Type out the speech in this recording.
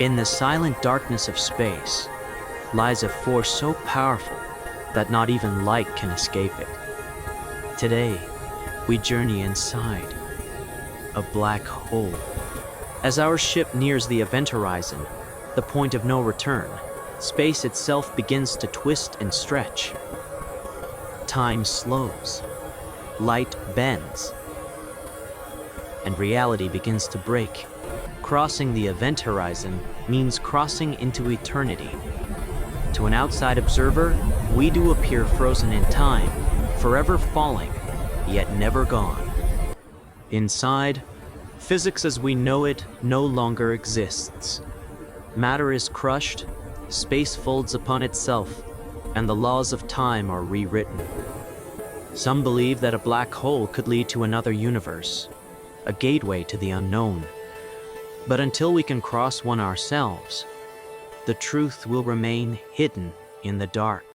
In the silent darkness of space lies a force so powerful that not even light can escape it. Today, we journey inside a black hole. As our ship nears the event horizon, the point of no return, space itself begins to twist and stretch. Time slows, light bends, and reality begins to break. Crossing the event horizon means crossing into eternity. To an outside observer, we do appear frozen in time, forever falling, yet never gone. Inside, physics as we know it no longer exists. Matter is crushed, space folds upon itself, and the laws of time are rewritten. Some believe that a black hole could lead to another universe, a gateway to the unknown. But until we can cross one ourselves, the truth will remain hidden in the dark.